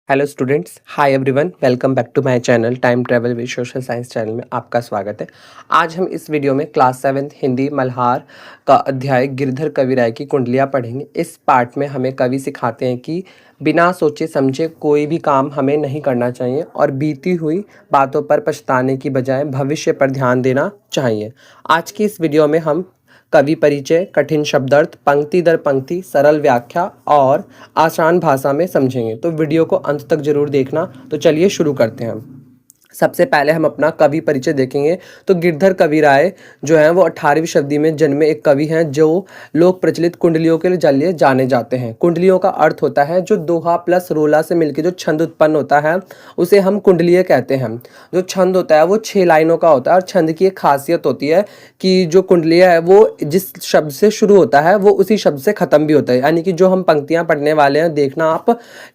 Hello students, hi everyone, welcome back to my channel time travel with social science channel में आपका स्वागत है। आज हम इस वीडियो में क्लास 7 हिंदी मल्हार का अध्याय गिरधर कविराय की कुंडलियाँ पढ़ेंगे। इस पार्ट में हमें कवि सिखाते हैं कि बिना सोचे समझे कोई भी काम हमें नहीं करना चाहिए और बीती हुई बातों पर पछताने की बजाय भविष्य पर ध्यान देना चाहिए। आज की इस वीडियो में हम कवि परिचय, कठिन शब्दार्थ, पंक्ति दर पंक्ति, सरल व्याख्या और आसान भाषा में समझेंगे। तो वीडियो को अंत तक जरूर देखना। तो चलिए शुरू करते हैं हम। सबसे पहले हम अपना कवि परिचय देखेंगे। तो गिरधर कविराय जो है वो 18वीं शताब्दी में जन्मे एक कवि हैं जो लोक प्रचलित कुंडलियों के लिए जाने जाते हैं। कुंडलियों का अर्थ होता है जो दोहा प्लस रोला से मिलकर जो छंद उत्पन्न होता है उसे हम कुंडलीय कहते हैं। जो छंद होता है वो 6 लाइनों का होता है और छंद की एक खासियत होती है कि जो कुंडलीय है वो जिस शब्द से शुरू होता है वो उसी शब्द से खत्म भी होता है। यानी कि जो हम पंक्तियां पढ़ने वाले हैं, देखना आप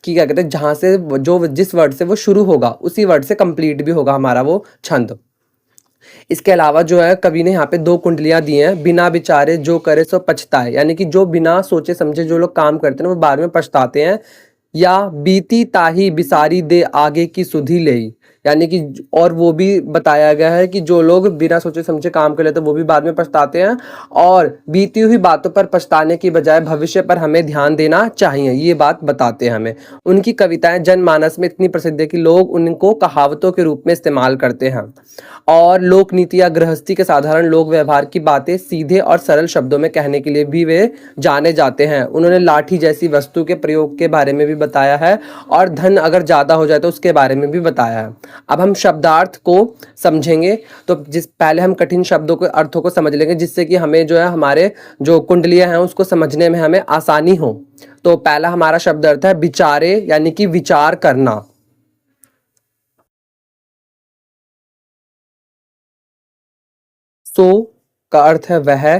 कि क्या कहते हैं, जहां से जो जिस वर्ड से वो शुरू होगा उसी वर्ड से कंप्लीट भी होगा हमारा वो छंद। इसके अलावा जो है कवि ने यहाँ पे 2 कुंडलियां दी हैं। बिना विचारे जो करे सो पछताए, यानी कि जो बिना सोचे समझे जो लोग काम करते हैं वो बाद में पछताते हैं। या बीती ताही बिसारी दे आगे की सुधि ले, यानी कि और वो भी बताया गया है कि जो लोग बिना सोचे समझे काम कर लेते हैं वो भी बाद में पछताते हैं। और बीती हुई बातों पर पछताने की बजाय भविष्य पर हमें ध्यान देना चाहिए, ये बात बताते हैं हमें। उनकी कविताएं जनमानस में इतनी प्रसिद्ध है कि लोग उनको कहावतों के रूप में इस्तेमाल करते हैं और लोक नीति या गृहस्थी के साधारण लोक व्यवहार की बातें सीधे और सरल शब्दों में कहने के लिए भी वे जाने जाते हैं। उन्होंने लाठी जैसी वस्तु के प्रयोग के बारे में भी बताया है और धन अगर ज़्यादा हो जाए तो उसके बारे में भी बताया है। अब हम शब्दार्थ को समझेंगे। तो पहले हम कठिन शब्दों के अर्थों को समझ लेंगे जिससे कि हमें जो है हमारे जो कुंडलियाँ हैं उसको समझने में हमें आसानी हो। तो पहला हमारा शब्द अर्थ है विचारे, यानी कि विचार करना। सो का अर्थ है वह,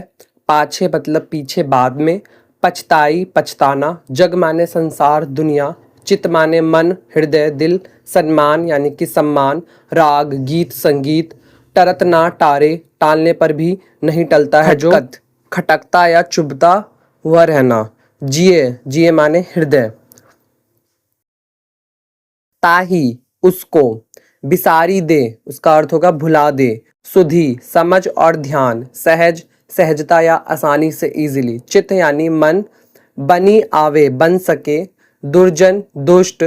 पाछे मतलब पीछे बाद में, पछताई पछताना, जग माने संसार दुनिया, चित माने मन हृदय दिल, सम्मान यानी कि सम्मान, राग गीत संगीत, टरत ना टारे टालने पर भी नहीं टलता है जो, खटकता या चुभता हुआ रहना, जिए जिए माने हृदय, ताही उसको, बिसारी दे उसका अर्थ होगा भुला दे, सुधी समझ और ध्यान, सहज सहजता या आसानी से इजीली, चित्त यानी मन, बनी आवे बन सके, दुर्जन दुष्ट,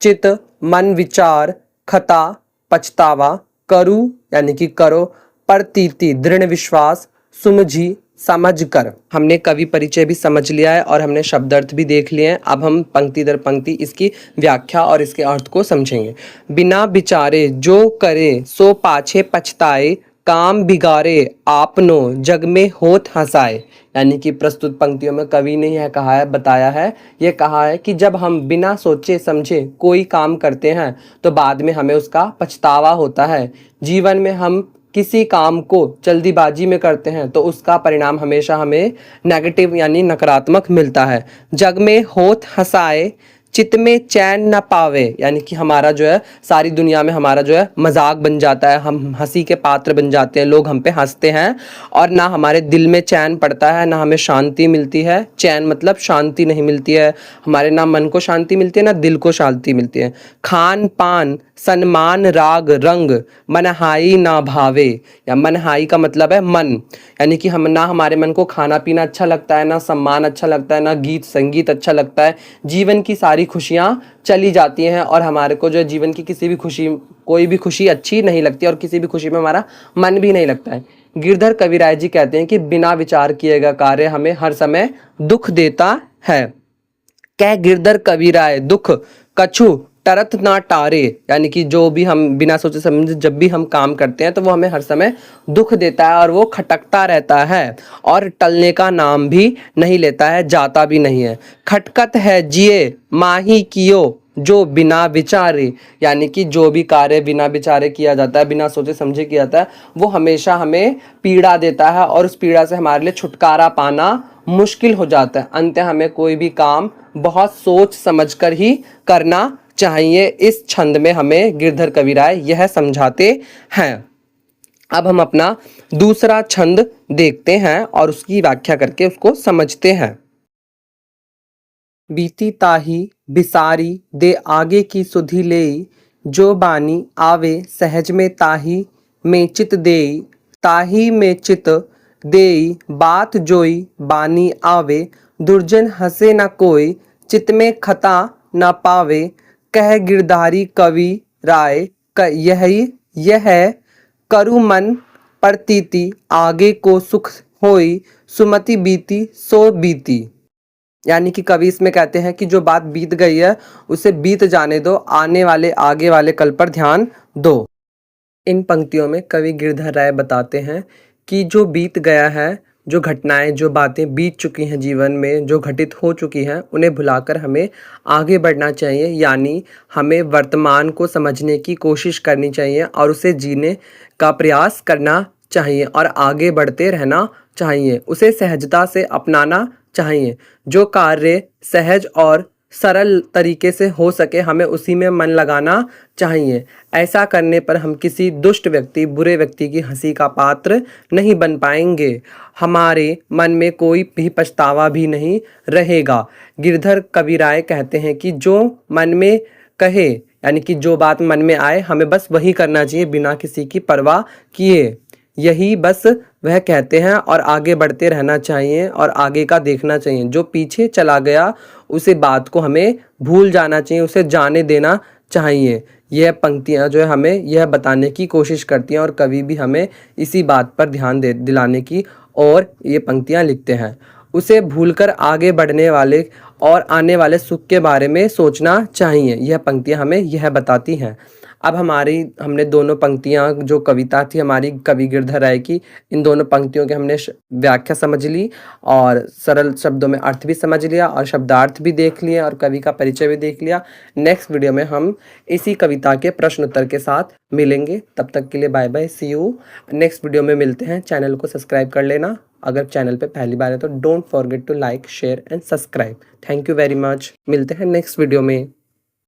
चित मन विचार, खता पछतावा, करू यानी कि करो, प्रतीति दृढ़ विश्वास, सुमझी समझ कर। हमने कवि परिचय भी समझ लिया है और हमने शब्दार्थ भी देख लिए हैं। अब हम पंक्ति दर पंक्ति इसकी व्याख्या और इसके अर्थ को समझेंगे। बिना विचारे जो करे सो पाछे पछताए, काम बिगाड़े आपनो जग में होत हंसाए। यानी कि प्रस्तुत पंक्तियों में कवि ने यह कहा है, बताया है, ये कहा है कि जब हम बिना सोचे समझे कोई काम करते हैं तो बाद में हमें उसका पछतावा होता है। जीवन में हम किसी काम को जल्दीबाजी में करते हैं तो उसका परिणाम हमेशा हमें नेगेटिव यानी नकारात्मक मिलता है। जग में होत हंसाए, चित्त में चैन न पावे, यानी कि हमारा जो है सारी दुनिया में हमारा जो है मजाक बन जाता है, हम हंसी के पात्र बन जाते हैं, लोग हम पे हंसते हैं और ना हमारे दिल में चैन पड़ता है, ना हमें शांति मिलती है। चैन मतलब शांति नहीं मिलती है हमारे, ना मन को शांति मिलती है ना दिल को शांति मिलती है। खान पान सम्मान राग रंग, मनहाई ना भावे, या मनहाई का मतलब है मन, यानी कि हम ना हमारे मन को खाना पीना अच्छा लगता है, ना सम्मान अच्छा लगता है, ना गीत संगीत अच्छा लगता है। जीवन की सारी खुशियां चली जाती हैं और हमारे को जो है जीवन की किसी भी खुशी, कोई भी खुशी अच्छी नहीं लगती और किसी भी खुशी में हमारा मन भी नहीं लगता है। गिरधर कविराय जी कहते हैं कि बिना विचार किए गए कार्य हमें हर समय दुख देता है। कह गिरधर कविराय दुख कछु टरत ना टारे, यानी कि जो भी हम बिना सोचे समझे जब भी हम काम करते हैं तो वो हमें हर समय दुख देता है और वो खटकता रहता है और टलने का नाम भी नहीं लेता है, जाता भी नहीं है। खटकत है जिए माही कियो जो बिना विचारे, यानी कि जो भी कार्य बिना विचारे किया जाता है, बिना सोचे समझे किया जाता है, वो हमेशा हमें पीड़ा देता है और उस पीड़ा से हमारे लिए छुटकारा पाना मुश्किल हो जाता है। अंत हमें कोई भी काम बहुत सोच समझकर ही करना चाहिए। इस छंद में हमें गिरधर कविराय यह समझाते हैं। अब हम अपना दूसरा छंद देखते हैं और उसकी व्याख्या करके उसको समझते हैं। बीती ताही बिसारी दे आगे की सुधि लेई, जो बानी आवे सहज में ताही में चित देई, ताही में चित देई बात जोई बानी आवे, दुर्जन हंसे न कोई चित में खता न पावे, कह गिरधारी कवि राय यही यह करु मन प्रतीति, आगे को सुख होई सुमति बीती सो बीती। यानी कि कवि इसमें कहते हैं कि जो बात बीत गई है उसे बीत जाने दो, आने वाले आगे वाले कल पर ध्यान दो। इन पंक्तियों में कवि गिरधर राय बताते हैं कि जो बीत गया है, जो घटनाएं जो बातें बीत चुकी हैं जीवन में, जो घटित हो चुकी हैं, उन्हें भुलाकर हमें आगे बढ़ना चाहिए। यानी हमें वर्तमान को समझने की कोशिश करनी चाहिए और उसे जीने का प्रयास करना चाहिए और आगे बढ़ते रहना चाहिए। उसे सहजता से अपनाना चाहिए। जो कार्य सहज और सरल तरीके से हो सके हमें उसी में मन लगाना चाहिए। ऐसा करने पर हम किसी दुष्ट व्यक्ति, बुरे व्यक्ति की हंसी का पात्र नहीं बन पाएंगे। हमारे मन में कोई भी पछतावा भी नहीं रहेगा। गिरधर कवि राय कहते हैं कि जो मन में कहे, यानी कि जो बात मन में आए हमें बस वही करना चाहिए बिना किसी की परवाह किए। यही बस वह कहते हैं और आगे बढ़ते रहना चाहिए और आगे का देखना चाहिए। जो पीछे चला गया उसे बात को हमें भूल जाना चाहिए, उसे जाने देना चाहिए। यह पंक्तियां जो है हमें यह बताने की कोशिश करती हैं और कवि भी हमें इसी बात पर ध्यान दिलाने की और ये पंक्तियां लिखते हैं। उसे भूलकर आगे बढ़ने वाले और आने वाले सुख के बारे में सोचना चाहिए। यह पंक्तियां हमें यह बताती हैं। अब हमने दोनों पंक्तियां, जो कविता थी हमारी कवि गिरधर राय की, इन दोनों पंक्तियों के हमने व्याख्या समझ ली और सरल शब्दों में अर्थ भी समझ लिया और शब्दार्थ भी देख लिए और कवि का परिचय भी देख लिया। नेक्स्ट वीडियो में हम इसी कविता के प्रश्न उत्तर के साथ मिलेंगे। तब तक के लिए bye bye, see you. Next video में मिलते हैं। चैनल को सब्सक्राइब कर लेना अगर चैनल पे पहली बार है तो। Don't forget to like, share and subscribe. Thank you very much. मिलते हैं नेक्स्ट वीडियो में।